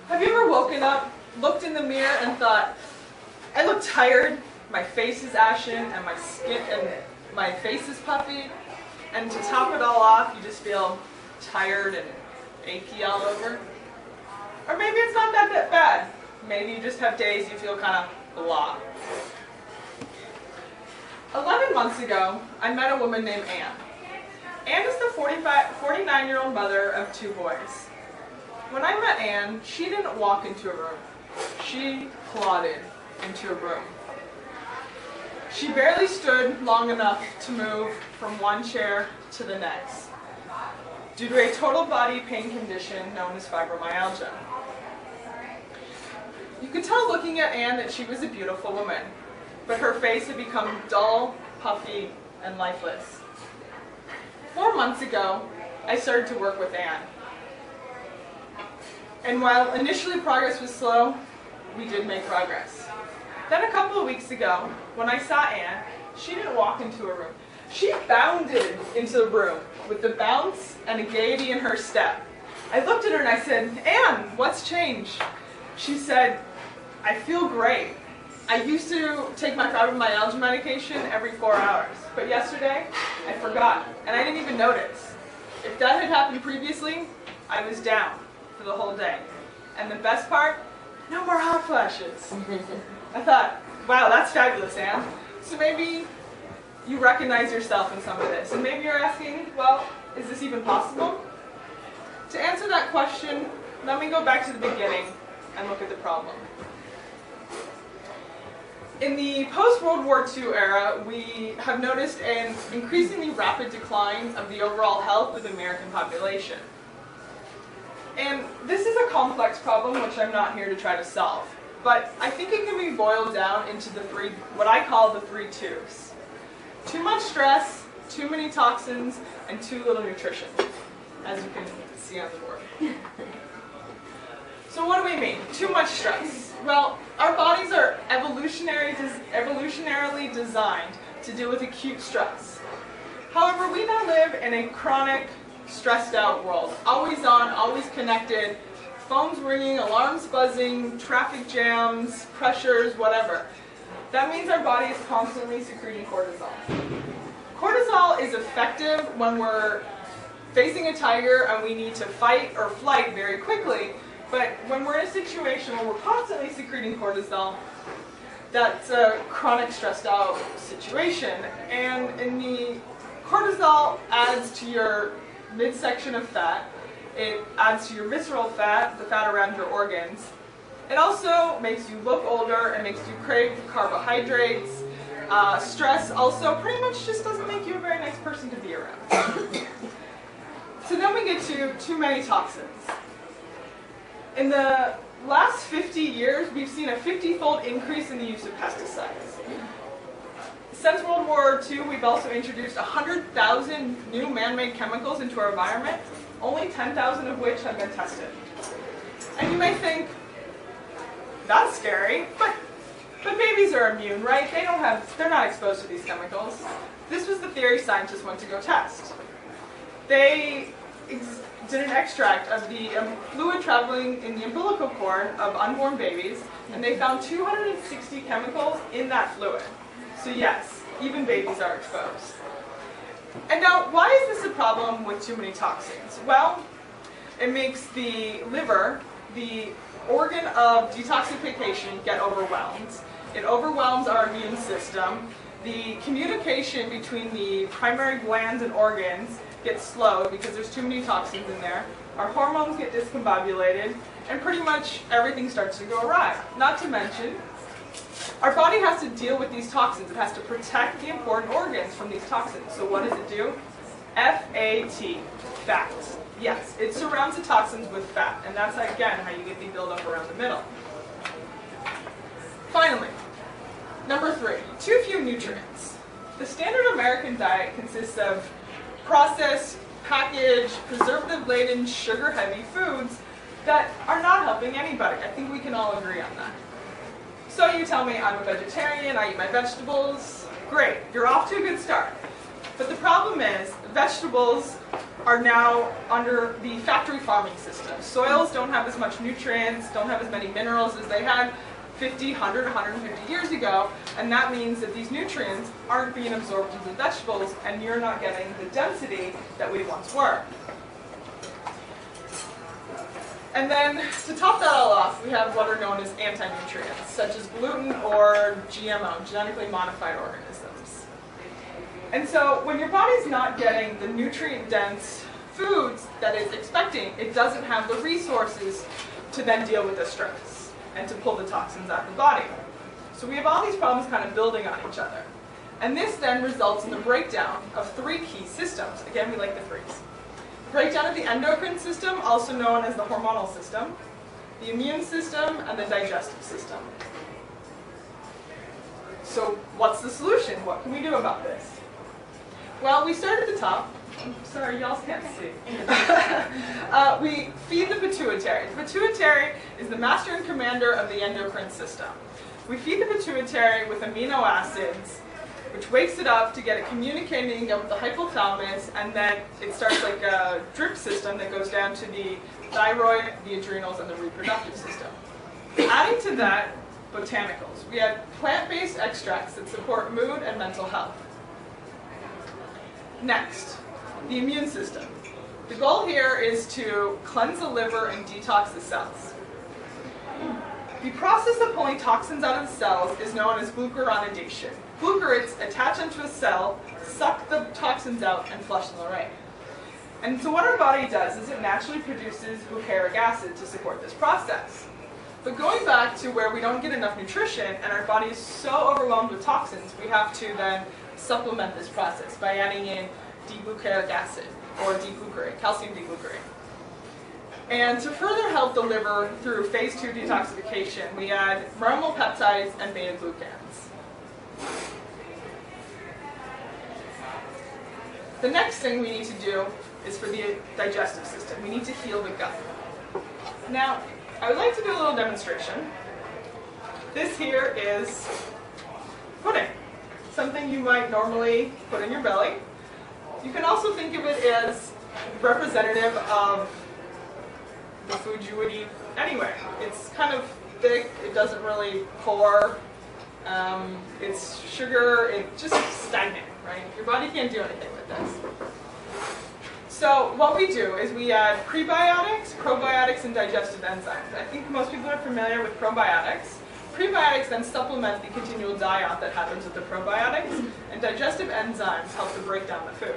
Have you ever woken up, looked in the mirror, and thought, I look tired, my face is ashen, and my skin and my face is puffy, and to top it all off, you just feel tired and achy all over? Or maybe it's not that bad. Maybe you just have days you feel kind of blah. 11 months ago, I met a woman named Anne. Anne is the 49-year-old mother of 2 boys. When I met Anne, she didn't walk into a room. She plodded into a room. She barely stood long enough to move from one chair to the next, due to a total body pain condition known as fibromyalgia. You could tell looking at Anne that she was a beautiful woman, but her face had become dull, puffy, and lifeless. 4 months ago, I started to work with Anne. And while initially progress was slow, we did make progress. Then a couple of weeks ago, when I saw Anne, she didn't walk into a room. She bounded into the room with the bounce and a gaiety in her step. I looked at her and I said, Anne, what's changed? She said, I feel great. I used to take my fibromyalgia medication every 4 hours, but yesterday I forgot, and I didn't even notice. If that had happened previously, I was down for the whole day. And the best part, no more hot flashes. I thought, wow, that's fabulous, Anne. So maybe you recognize yourself in some of this, and maybe you're asking, well, is this even possible? To answer that question, let me go back to the beginning and look at the problem. In the post-World War II era, we have noticed an increasingly rapid decline of the overall health of the American population. And this is a complex problem which I'm not here to try to solve, but I think it can be boiled down into what I call the 3 twos. Too much stress, too many toxins, and too little nutrition, as you can see on the board. So what do we mean? Too much stress. Well, our bodies are evolutionarily designed to deal with acute stress. However, we now live in a chronic, stressed out world. Always on, always connected, phones ringing, alarms buzzing, traffic jams, pressures, whatever. That means our body is constantly secreting cortisol. Cortisol is effective when we're facing a tiger and we need to fight or flight very quickly. But when we're in a situation where we're constantly secreting cortisol, that's a chronic stressed out situation. And in the cortisol adds to your midsection of fat, it adds to your visceral fat, the fat around your organs. It also makes you look older, it makes you crave carbohydrates. Stress also pretty much just doesn't make you a very nice person to be around. So then we get to too many toxins. In the last 50 years, we've seen a 50-fold increase in the use of pesticides. Since World War II, we've also introduced 100,000 new man-made chemicals into our environment, only 10,000 of which have been tested. And you may think, that's scary, but babies are immune, right? They're not exposed to these chemicals. This was the theory scientists went to go test. They did an extract of the fluid traveling in the umbilical cord of unborn babies, and they found 260 chemicals in that fluid. So yes, even babies are exposed. And now, why is this a problem with too many toxins? Well, it makes the liver, the organ of detoxification, get overwhelmed. It overwhelms our immune system. The communication between the primary glands and organs gets slowed because there's too many toxins in there. Our hormones get discombobulated, and pretty much everything starts to go awry. Not to mention, our body has to deal with these toxins. It has to protect the important organs from these toxins. So what does it do? F-A-T, fat. Yes, it surrounds the toxins with fat, and that's, again, how you get the buildup around the middle. Finally, number 3, too few nutrients. The standard American diet consists of processed, packaged, preservative-laden, sugar-heavy foods that are not helping anybody. I think we can all agree on that. So you tell me I'm a vegetarian, I eat my vegetables. Great, you're off to a good start. But the problem is, vegetables are now under the factory farming system. Soils don't have as much nutrients, don't have as many minerals as they had 50, 100, 150 years ago, and that means that these nutrients aren't being absorbed into the vegetables, and you're not getting the density that we once were. And then, to top that all off, we have what are known as anti-nutrients, such as gluten or GMO, genetically modified organisms. And so, when your body's not getting the nutrient-dense foods that it's expecting, it doesn't have the resources to then deal with the stress and to pull the toxins out of the body. So we have all these problems kind of building on each other. And this then results in the breakdown of three key systems. Again, we like the threes. Breakdown of the endocrine system, also known as the hormonal system, the immune system, and the digestive system. So what's the solution? What can we do about this? Well, we start at the top. I'm sorry, y'all can't see. We feed the pituitary. The pituitary is the master and commander of the endocrine system. We feed the pituitary with amino acids, which wakes it up to get it communicating again with the hypothalamus, and then it starts like a drip system that goes down to the thyroid, the adrenals, and the reproductive system. Adding to that, botanicals. We add plant-based extracts that support mood and mental health. Next, the immune system. The goal here is to cleanse the liver and detox the cells. The process of pulling toxins out of the cells is known as glucuronidation. Glucurids attach onto a cell, suck the toxins out, and flush them away. And so what our body does is it naturally produces butyric acid to support this process. But going back to where we don't get enough nutrition and our body is so overwhelmed with toxins, we have to then supplement this process by adding in butyric acid or deglucarate, calcium deglucarate. And to further help the liver through phase 2 detoxification, we add normal peptides and beta-glucans. The next thing we need to do is for the digestive system. We need to heal the gut. Now, I would like to do a little demonstration. This here is pudding, something you might normally put in your belly. You can also think of it as representative of the food you would eat anywhere. It's kind of thick, it doesn't really pour, it's sugar, it's just stagnant, right? Your body can't do anything with this. So what we do is we add prebiotics, probiotics, and digestive enzymes. I think most people are familiar with probiotics. Prebiotics then supplement the continual die-off that happens with the probiotics, and digestive enzymes help to break down the food.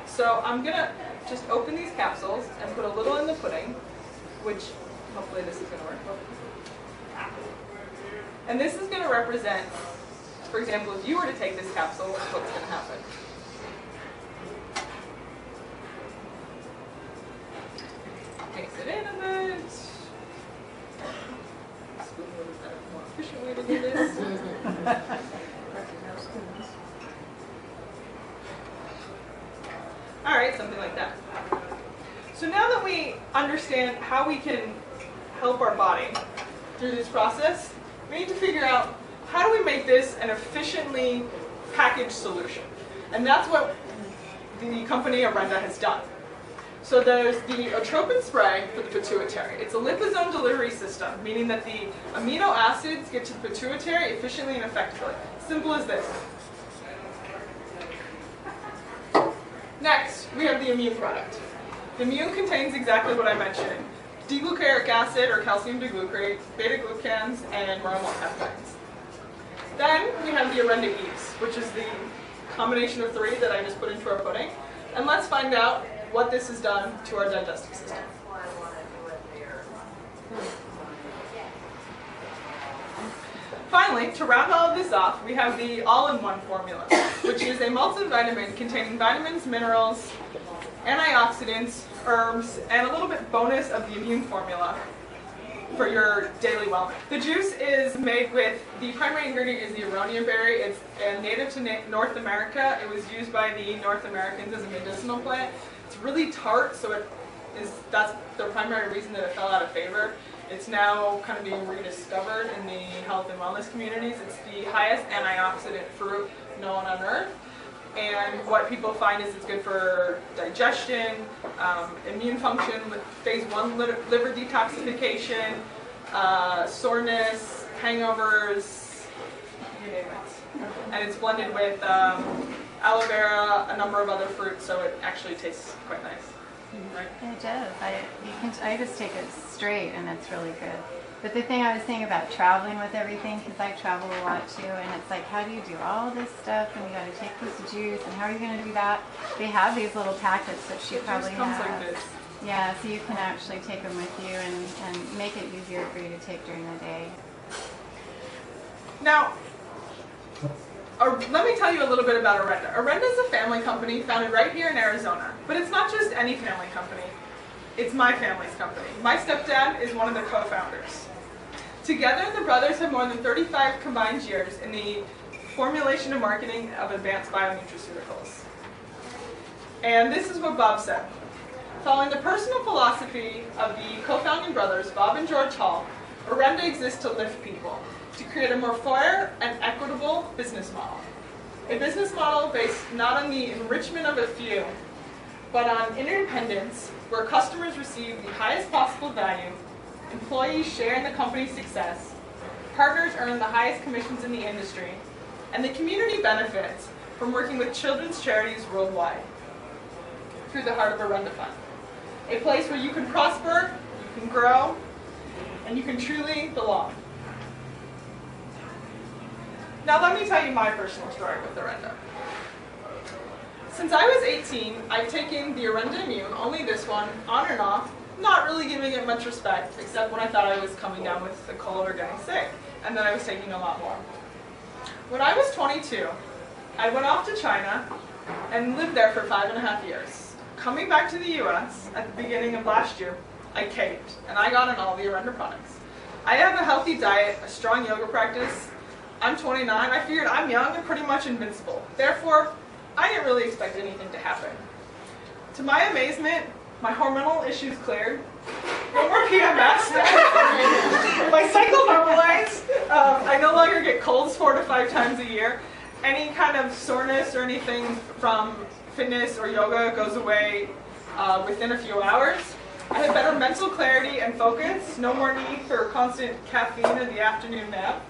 So I'm going to just open these capsules and put a little in the pudding, which hopefully this is going to work. And this is going to represent, for example, if you were to take this capsule, what's going to happen. Mix it in a bit. Spoon would have been a more efficient way to do this. Alright, something like that. So now that we understand how we can help our body through this process, we need to figure out how do we make this an efficiently packaged solution. And that's what the company Orenda has done. So there's the Otropin spray for the pituitary. It's a liposome delivery system, meaning that the amino acids get to the pituitary efficiently and effectively. Simple as this. Next, we have the immune product. The immune contains exactly what I mentioned. Deglucaric acid, or calcium deglucarate, beta-glucans, and normal peptides. Then we have the Orenda Eaze, which is the combination of three that I just put into our pudding. And let's find out what this has done to our digestive system. Finally, to round all of this off, we have the all-in-one formula, which is a multivitamin containing vitamins, minerals, antioxidants, herbs, and a little bit bonus of the immune formula for your daily wellness. The juice is made with, the primary ingredient is the aronia berry. It's native to North America. It was used by the North Americans as a medicinal plant. It's really tart, so that's the primary reason that it fell out of favor. It's now kind of being rediscovered in the health and wellness communities. It's the highest antioxidant fruit known on earth. And what people find is it's good for digestion, immune function, phase 1 liver detoxification, soreness, hangovers, you name it. And it's blended with aloe vera, a number of other fruits, so it actually tastes quite nice. Right? It does. I just take it straight, and it's really good. But the thing I was saying about traveling with everything, because I travel a lot too, and it's like, how do you do all this stuff, and you got to take this juice, and how are you going to do that? They have these little packets that she probably has. Like this. Yeah, so you can actually take them with you and make it easier for you to take during the day. Now, let me tell you a little bit about Orenda. Orenda is a family company founded right here in Arizona. But it's not just any family company. It's my family's company. My stepdad is one of the co-founders. Together, the brothers have more than 35 combined years in the formulation and marketing of advanced bionutraceuticals. And this is what Bob said. Following the personal philosophy of the co-founding brothers, Bob and George Hall, Orenda exists to lift people, to create a more fair and equitable business model. A business model based not on the enrichment of a few, but on interdependence, where customers receive the highest possible value, employees share in the company's success, partners earn the highest commissions in the industry, and the community benefits from working with children's charities worldwide through the Heart of Orenda Fund. A place where you can prosper, you can grow, and you can truly belong. Now let me tell you my personal story with Orenda. Since I was 18, I've taken the Orenda Immune, only this one, on and off, not really giving it much respect, except when I thought I was coming down with a cold or getting sick, and then I was taking a lot more. When I was 22, I went off to China and lived there for 5.5 years. Coming back to the US at the beginning of last year, I caved, and I got on all the Orenda products. I have a healthy diet, a strong yoga practice. I'm 29, I figured I'm young and pretty much invincible. Therefore, I didn't really expect anything to happen. To my amazement, my hormonal issues cleared. No more PMS. My cycle normalized. I no longer get colds 4 to 5 times a year. Any kind of soreness or anything from fitness or yoga goes away within a few hours. I have better mental clarity and focus. No more need for constant caffeine in the afternoon nap.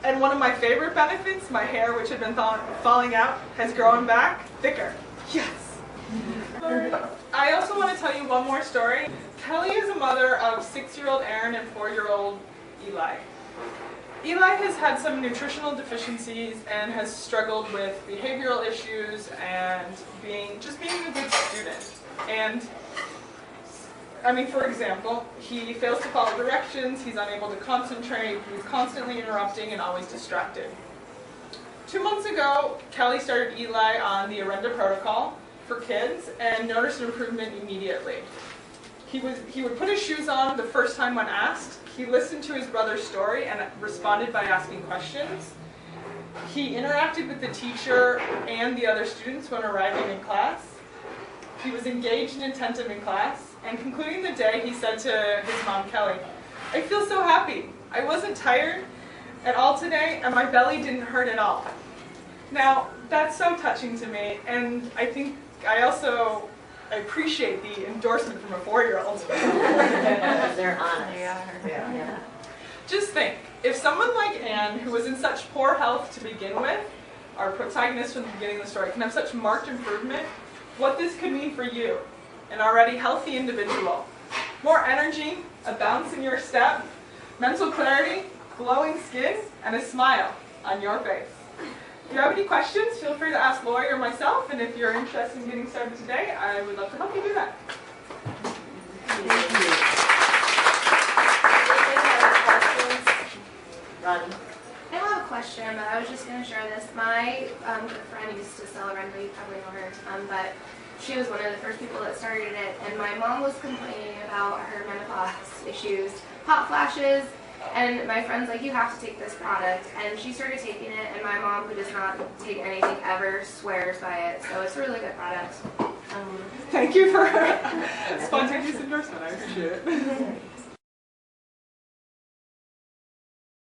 And one of my favorite benefits, my hair, which had been falling out, has grown back thicker. Yes! I also want to tell you one more story. Kelly is a mother of 6-year-old Aaron and 4-year-old Eli. Eli has had some nutritional deficiencies and has struggled with behavioral issues and being a good student. And I mean, for example, he fails to follow directions, he's unable to concentrate, he's constantly interrupting and always distracted. 2 months ago, Kelly started Eli on the Orenda protocol for kids and noticed an improvement immediately. He would put his shoes on the first time when asked. He listened to his brother's story and responded by asking questions. He interacted with the teacher and the other students when arriving in class. He was engaged and attentive in class. And concluding the day, he said to his mom, Kelly, "I feel so happy. I wasn't tired at all today, and my belly didn't hurt at all." Now, that's so touching to me, and I think I appreciate the endorsement from a 4-year-old. They're honest. They are. Yeah. Just think, if someone like Anne, who was in such poor health to begin with, our protagonist from the beginning of the story, can have such marked improvement, what this could mean for you, an already healthy individual. More energy, a bounce in your step, mental clarity, glowing skin, and a smile on your face. If you have any questions, feel free to ask Lori or myself, and if you're interested in getting started today, I would love to help you do that. Thank you. Ronnie? I don't have a question, but I was just going to share this. My good friend used to sell Orenda, you probably know her, but she was one of the first people that started it, and my mom was complaining about her menopause issues, hot flashes, and my friend's like, "You have to take this product," and she started taking it, and my mom, who does not take anything ever, swears by it, so it's a really good product. Thank you for spontaneous endorsement, I appreciate it.